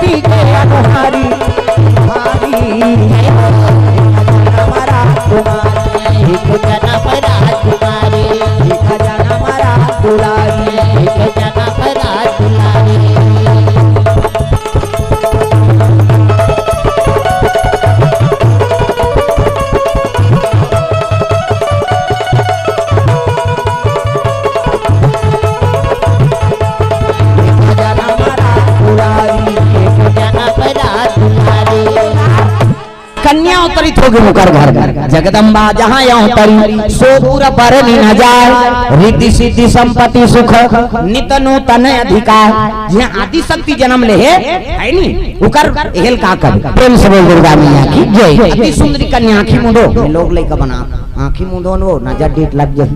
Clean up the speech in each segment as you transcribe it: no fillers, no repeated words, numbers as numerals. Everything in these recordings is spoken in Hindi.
कन्हई के अनुहारी हमारा तुम्हारी एक जन्म राजकुमारी एक जन्म दुलारी एक जन्म दुलारी। कन्या अवतरित होगी मुकर घर जगदम्बा जहाँ यहाँ उतरी सोपुर बरनी न जाए रिद्धि सिद्धि संपत्ति सुख नित नूतन अधिकार जहाँ आदि शक्ति जन्म ले है नी उकर हेल का कर प्रेम से बोल दुर्गा मैया की जय। अति सुंदरी कन्या आँखी मुंडो लोग लइका बना आँखी मुंडो वो नजर डेट लग जाए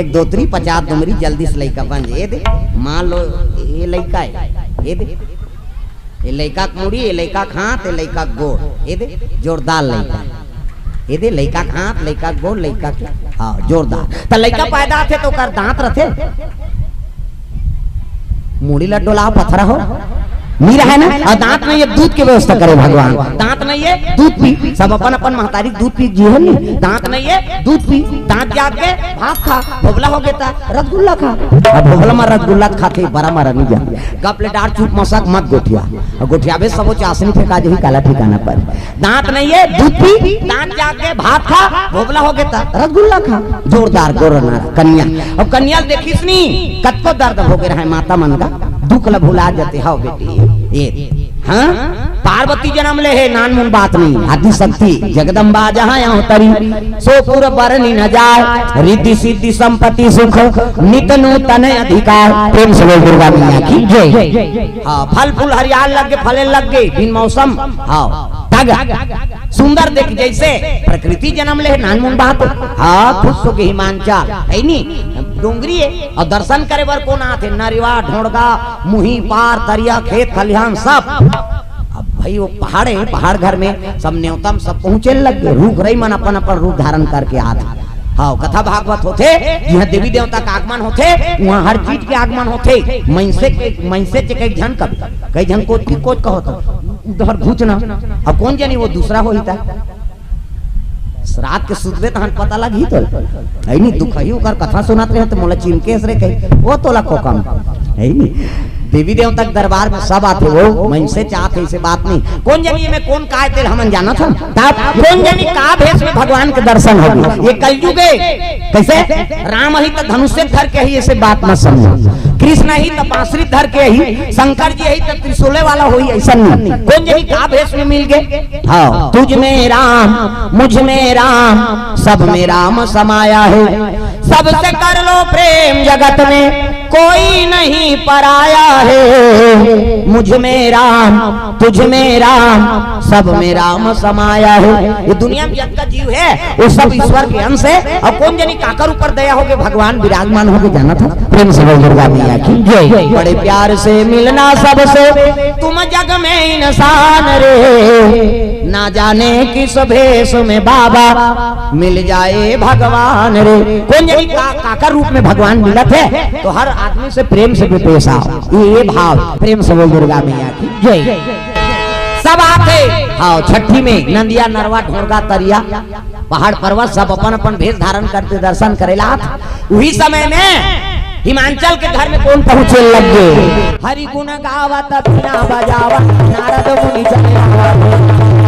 1 2 3 50 दुमरी जल्दी से लइका बन जाए। दे मान लो ये लइका है ये दे ये लइका मुड़ी ये लइका खात ये लइका गोड़ ये दे जोरदार लइका ये दे लइका खात लइका गोड़ लइका हाँ जोरदार तो लइका पैदा थे तो कर दांत रथे मुड़ी लड्डोला पत्थर हो मीरा है ना और दांत नहीं है दूध की व्यवस्था करे भगवान दांत नहीं है दूध पी सब अपन अपन महतारी दूध पी जीवन नहीं दांत नहीं है दूध पी दांत जाग के भात खा भोगला हो गया रसगुल्ला खा अब भोगला में रसगुल्ला खाते बड़ा मारा नहीं जा कपले डार चुप मसक मत गोठिया और गोठिया भी सब चाशनी फेंका जी काला ठिकाना पर दांत नहीं है दूध पी दांत जाग के भात खा भोगला हो गया रसगुल्ला खा जोरदार गोरना कन्या अब कन्या देखिस नहीं कत को दर्द हो गया है माता मन का दुख ल भुला जाते हो बेटी ये हाँ पार्वती जन्म ले है नान मुन बात नहीं आदि शक्ति जगदम्बा जहाँ यहाँ उतरी सोपुर बरनी न जाए रिद्धि सिद्धि संपत्ति सुख नित नूतन अधिकार प्रेम से बोल दुर्गा मैया की जय। हाँ फल फूल हरियाल लग गए फले लग गए बिन मौसम हाँ सुंदर देख जैसे प्रकृति जन्म ले नान मुन बात हाँ खुश हो के हिमांचल है नी डोंगरी है और दर्शन करे बर कौन आते नरिवा ढोड़गा मुही पार तरिया खेत खलिहान सब अब भाई वो पहाड़ है पहाड़ घर में सब न्योतम सब पहुंचे लग गए रूप रही मन अपन अपन रूप धारण करके आते हाँ कथा भागवत होते जहाँ देवी देवता का आगमन होते वहाँ हर चीज के आगमन होते मैसे कई जन कोच का होता उधर घुचना अब कौन जानी वो दूसरा हो ही था रात के सुतबे तहन पता लगी तो है नी दुख ही ओकर कथा सुनाते हैं तो मोला चिमकेस रे कही वो तोला को काम है नी देवी देवता दरबार में सब आते वो मन से चाहते ऐसे बात नहीं कौन जानी में कौन का तेल हमन जाना था तब कौन जानी का भेष में भगवान के दर्शन होगी ये कलयुग है कैसे राम ही तो धनुष्य धर के ही ऐसे बात न समझो कृष्ण ही तो बांसुरी धर के ही शंकर जी ही तो त्रिशूले वाला होई ऐसा नहीं कौन जानी का भेष में मिल गए हाँ तुझ में राम मुझ में राम सब में राम समाया है सबसे कर लो प्रेम जगत में कोई नहीं पराया है मुझ में राम तुझ में राम सब में राम समाया है। ये दुनिया में जितना जीव है वो सब ईश्वर के अंश है और कौन जानी काकर ऊपर दया होगे भगवान विराजमान होगे जाना था प्रेम से बोल दुर्गा मैया की जय। बड़े प्यार से मिलना सबसे तुम जग में इंसान रे ना जाने किस भेष में बाबा मिल जाए भगवान रे कौन जानी काकर रूप में भगवान मिलत है तो हर आदमी से प्रेम से पेश आओ ये भाव प्रेम से बोल दुर्गा मैया की जय। सब आते हाँ छठी में नंदिया नरवा ढोरगा तरिया पहाड़ पर्वत सब अपन अपन भेष धारण करते दर्शन करेला वही समय में हिमांचल के घर में कौन पहुंचे लग गए हरि गुण गावत बिना बजावत नारद मुनि चले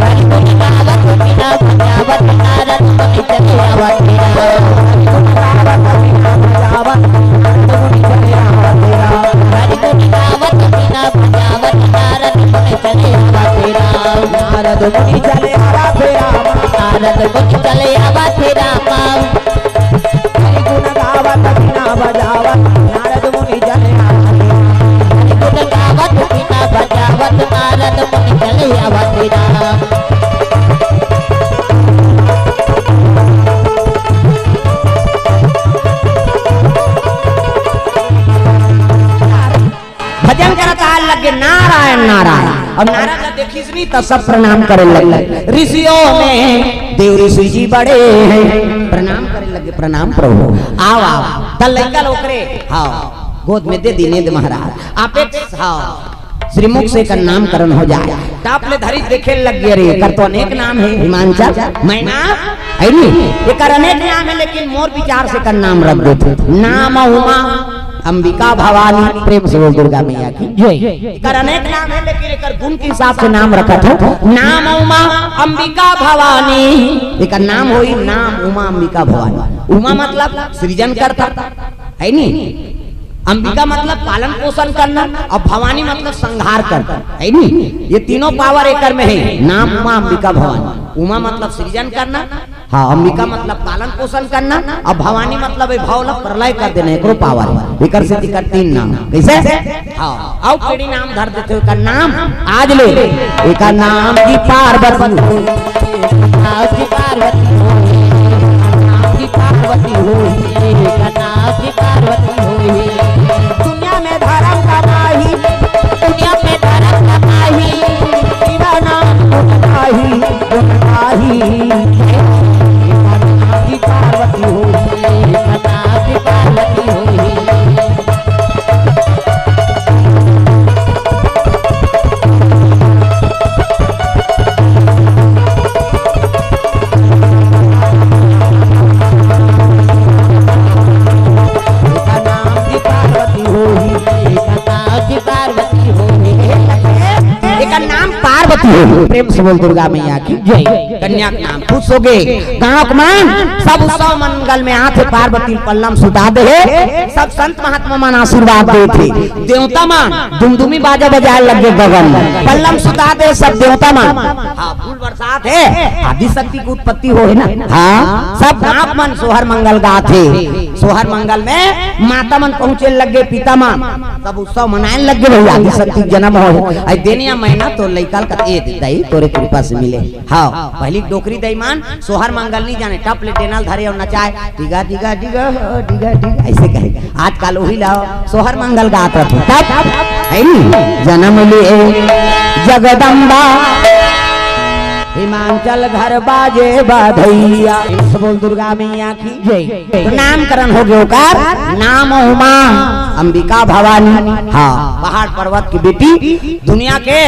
हरि गुण गावत बिना बजावत नारद मुनि चले हरि गुण गावत बिना बजावत हरि गुण गावत बिना बजावत नारद मुनि चले नारद मुनि चले हवा फेरा नारद मुनि चले हवा फेरा हरि गुण गावत बिना बजावत नारद मुनि चले हरि गुण गावत बिना बजावत नारद मुनि चले हवा फेरा। भजन करता लगे नारायण नारायण अब नारायण का देखिस नहीं तो सब प्रणाम करे लगे ऋषियों में देव ऋषि जी बड़े हैं प्रणाम करे लगे प्रणाम प्रभु आओ आओ तल लड़का लोकरे हाँ गोद में दे दीनेद महाराज आप एक हाँ श्रीमुख से कर नामकरण हो जाए। टापले धरी देखे लग गए रे कर तो अनेक नाम है हिमांचल मैना है नी ये कर अनेक नाम है लेकिन मोर विचार से कर नाम रख देते नाम उमा अंबिका भवानी प्रेम से बोल दुर्गा मैया की जय। कर अनेक नाम है लेकिन एकर गुण के हिसाब से नाम रखा था नाम उमा अंबिका भवानी एकर नाम होई नाम उमा अंबिका भवानी। उमा मतलब सृजन करता है नी अंबिका मतलब पालन पोषण करना और भवानी मतलब संहार करना है नी ये तीनों पावर एकर में है नाम उमा अंबिका भवानी। उमा मतलब सृजन करना हाँ अंबिका मतलब पालन पोषण करना और भवानी मतलब भाव प्रलय कर देना एकरो पावर एकर से दिक्कत तीन नाम कैसे हाँ और केड़ी नाम धर देते हो एकर नाम आज ले एकर नाम की पार्वती आज की पार्वती हो नाम की पार्वती हो एकर नाम की पार्वती हो दुनिया में धर्म का माही दुनिया में धर्म का माही तेरा नाम गुणगाही गुणगाही की पार्वती होई माता की पार्वती होई प्रेम से बोल दुर्गा मैया की जय। कन्या का नाम खुश हो गए गाँव में सब उत्सव मंगल में आते पार्वती पल्लम सुता दे सब संत महात्मा मन आशीर्वाद दे थे देवता मान दुमदुमी बाजा बजाए लगे गगन पल्लम सुता दे सब देवता मान हाँ फूल बरसात है आदि शक्ति की उत्पत्ति हो है ना हाँ सब गाँव मन सोहर मंगल गाते सोहर मंगल में माता मन पहुँचे लगे पिता मान सब उत्सव मनाए लगे भैया आदि शक्ति जन्म हो देनिया महीना तो लइकाल का दई तोरे कृपा से मिले हाँ पहली डोकरी दई मान सोहर मंगल नहीं जाने टप ले टेनल धरे और नचाए डिगा डिगा डिगा डिगा डिगा ऐसे कहे आजकल वही लाओ सोहर मंगल गाता था तब है नी जन्म लिए जगदम्बा हिमांचल घर बाजे बाधैया बोल दुर्गा मैया की जय। तो नामकरण हो गया कर नाम उमा अंबिका भवानी हाँ पहाड़ पर्वत की बेटी दुनिया के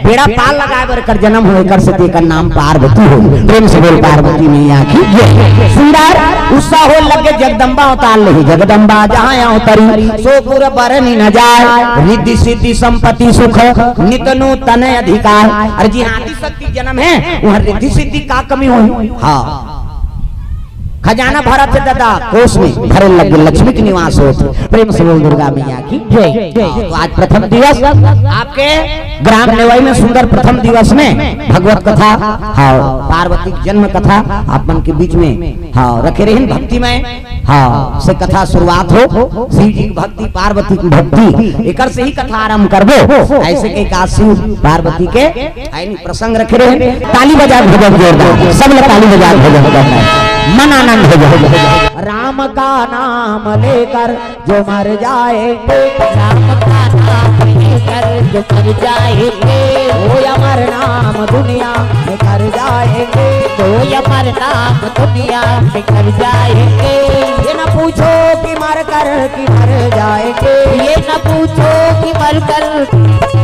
बेड़ा पाल लगाए बर कर जन्म हो कर सके का नाम पार्वती हो प्रेम से बोल पार्वती मैया की जय। सुंदर उत्साह हो लगे जगदम्बा उतार ले जगदम्बा जहाँ उतरी सो पूरा बरनी न जाए रिद्धि सिद्धि संपत्ति सुख नित नूतन अधिकार अरे जी हाँ शक्ति जन्म है वहाँ रिद्धि सिद्धि का कमी हो हाँ खजाना भरा थे दादा कोष में भरे लगे लक्ष्मी के निवास होते प्रेम से बोल दुर्गा मैया की जय। तो आज प्रथम दिवस आपके ग्राम नेवाई में सुंदर प्रथम दिवस में भगवत कथा हाँ पार्वती जन्म कथा अपन के बीच में हाँ रखे रहे भक्ति में हाँ से कथा शुरुआत हो शिव जी की भक्ति पार्वती की भक्ति एक से ही कथा आरम्भ करबो ऐसे के काशी पार्वती के प्रसंग रखे रहे ताली बजा भजन जोरदार सब लोग ताली बजा भजन मन आनंद हो जाए। राम का नाम लेकर जो मर जाए राम का नाम लेकर जो मर जाएंगे वो अमर नाम दुनिया में कर जाएंगे तो अमर नाम दुनिया में कर जाएंगे ये न पूछो कि मर कर कि मर जाएंगे ये न पूछो कि मर कर